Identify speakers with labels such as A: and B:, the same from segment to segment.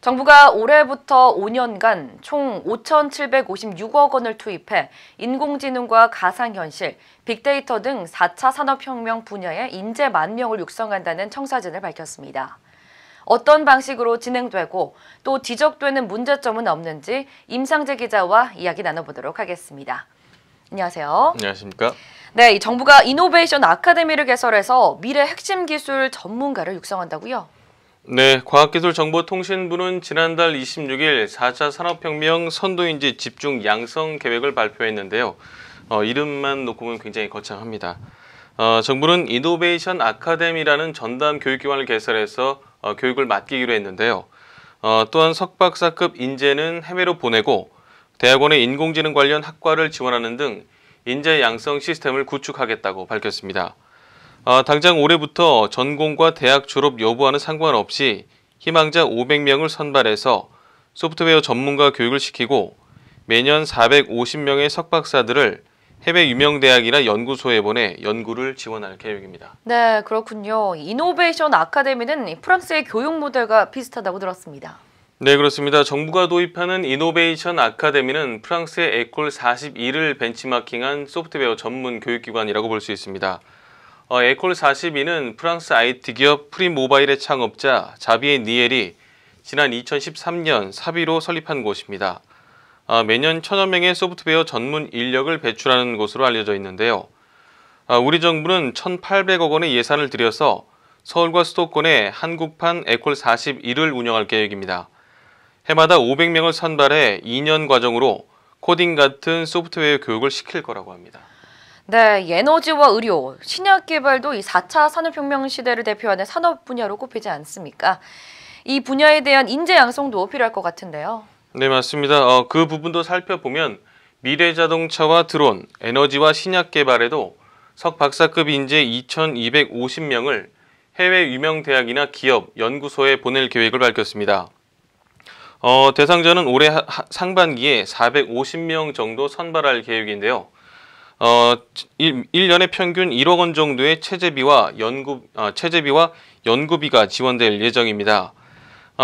A: 정부가 올해부터 5년간 총 5,756억 원을 투입해 인공지능과 가상현실, 빅데이터 등 4차 산업혁명 분야의 인재 10,000명을 육성한다는 청사진을 밝혔습니다. 어떤 방식으로 진행되고 또 지적되는 문제점은 없는지 임상재 기자와 이야기 나눠보도록 하겠습니다. 안녕하세요.
B: 안녕하십니까?
A: 네, 정부가 이노베이션 아카데미를 개설해서 미래 핵심 기술 전문가를 육성한다고요?
B: 네, 과학기술정보통신부는 지난달 26일 4차 산업혁명 선도인재 집중 양성 계획을 발표했는데요. 이름만 놓고 보면 굉장히 거창합니다. 정부는 이노베이션 아카데미라는 전담 교육기관을 개설해서 교육을 맡기기로 했는데요. 또한 석박사급 인재는 해외로 보내고 대학원의 인공지능 관련 학과를 지원하는 등 인재 양성 시스템을 구축하겠다고 밝혔습니다. 당장 올해부터 전공과 대학 졸업 여부와는 상관없이 희망자 500명을 선발해서 소프트웨어 전문가 교육을 시키고 매년 450명의 석박사들을 해외 유명 대학이나 연구소에 보내 연구를 지원할 계획입니다.
A: 네, 그렇군요. 이노베이션 아카데미는 프랑스의 교육 모델과 비슷하다고 들었습니다.
B: 네, 그렇습니다. 정부가 도입하는 이노베이션 아카데미는 프랑스의 에콜 42를 벤치마킹한 소프트웨어 전문 교육기관이라고 볼 수 있습니다. 에콜 42는 프랑스 IT 기업 프리모바일의 창업자 자비에 니엘이 지난 2013년 사비로 설립한 곳입니다. 매년 1,000여 명의 소프트웨어 전문 인력을 배출하는 곳으로 알려져 있는데요. 우리 정부는 1,800억 원의 예산을 들여서 서울과 수도권에 한국판 에콜 41을 운영할 계획입니다. 해마다 500명을 선발해 2년 과정으로 코딩 같은 소프트웨어 교육을 시킬 거라고 합니다.
A: 네, 에너지와 의료, 신약 개발도 이 4차 산업혁명 시대를 대표하는 산업 분야로 꼽히지 않습니까? 이 분야에 대한 인재 양성도 필요할 것 같은데요.
B: 네, 맞습니다. 그 부분도 살펴보면 미래 자동차와 드론, 에너지와 신약 개발에도 석박사급 인재 2,250명을 해외 유명 대학이나 기업, 연구소에 보낼 계획을 밝혔습니다. 대상자는 올해 상반기에 450명 정도 선발할 계획인데요. 1년에 평균 1억 원 정도의 체재비와 연구비가 지원될 예정입니다.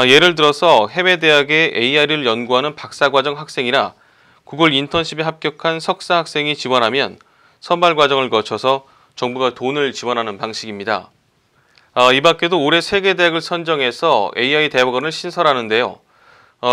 B: 예를 들어서 해외 대학의 AI를 연구하는 박사과정 학생이나 구글 인턴십에 합격한 석사 학생이 지원하면 선발 과정을 거쳐서 정부가 돈을 지원하는 방식입니다. 이 밖에도 올해 세계 대학을 선정해서 AI 대학원을 신설하는데요.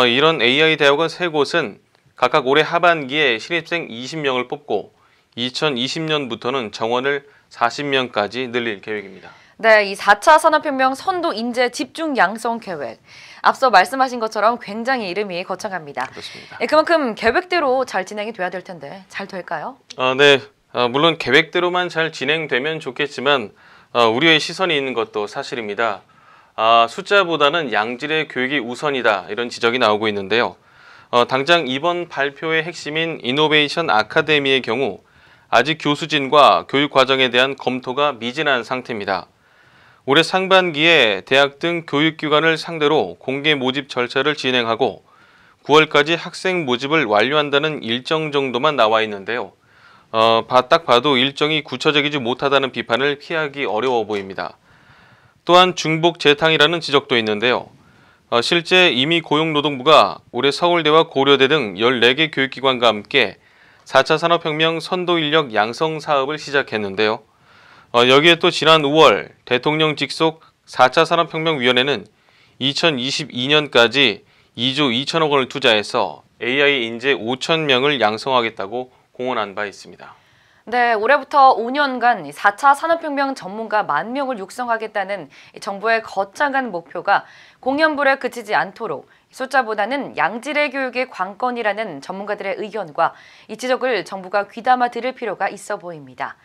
B: 이런 AI 대학원 3곳은 각각 올해 하반기에 신입생 20명을 뽑고 2020년부터는 정원을 40명까지 늘릴 계획입니다.
A: 네, 이 4차 산업혁명 선도 인재 집중 양성 계획. 앞서 말씀하신 것처럼 굉장히 이름이 거창합니다.
B: 그렇습니다.
A: 그만큼 계획대로 잘 진행이 돼야 될 텐데 잘 될까요?
B: 네, 물론 계획대로만 잘 진행되면 좋겠지만 우려의 시선이 있는 것도 사실입니다. 숫자보다는 양질의 교육이 우선이다 이런 지적이 나오고 있는데요. 당장 이번 발표의 핵심인 이노베이션 아카데미의 경우 아직 교수진과 교육 과정에 대한 검토가 미진한 상태입니다. 올해 상반기에 대학 등 교육기관을 상대로 공개 모집 절차를 진행하고 9월까지 학생 모집을 완료한다는 일정 정도만 나와 있는데요. 딱 봐도 일정이 구체적이지 못하다는 비판을 피하기 어려워 보입니다. 또한 중복 재탕이라는 지적도 있는데요. 실제 이미 고용노동부가 올해 서울대와 고려대 등 14개 교육기관과 함께 4차 산업혁명 선도인력 양성 사업을 시작했는데요. 여기에 또 지난 5월 대통령 직속 4차 산업혁명위원회는 2022년까지 2조 2천억 원을 투자해서 AI 인재 5,000명을 양성하겠다고 공언한 바 있습니다.
A: 네, 올해부터 5년간 4차 산업혁명 전문가 10,000명을 육성하겠다는 정부의 거창한 목표가 공연불에 그치지 않도록 숫자보다는 양질의 교육의 관건이라는 전문가들의 의견과 이 지적을 정부가 귀담아 들을 필요가 있어 보입니다.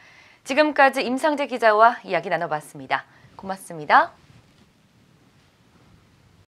A: 지금까지 임상재 기자와 이야기 나눠봤습니다. 고맙습니다.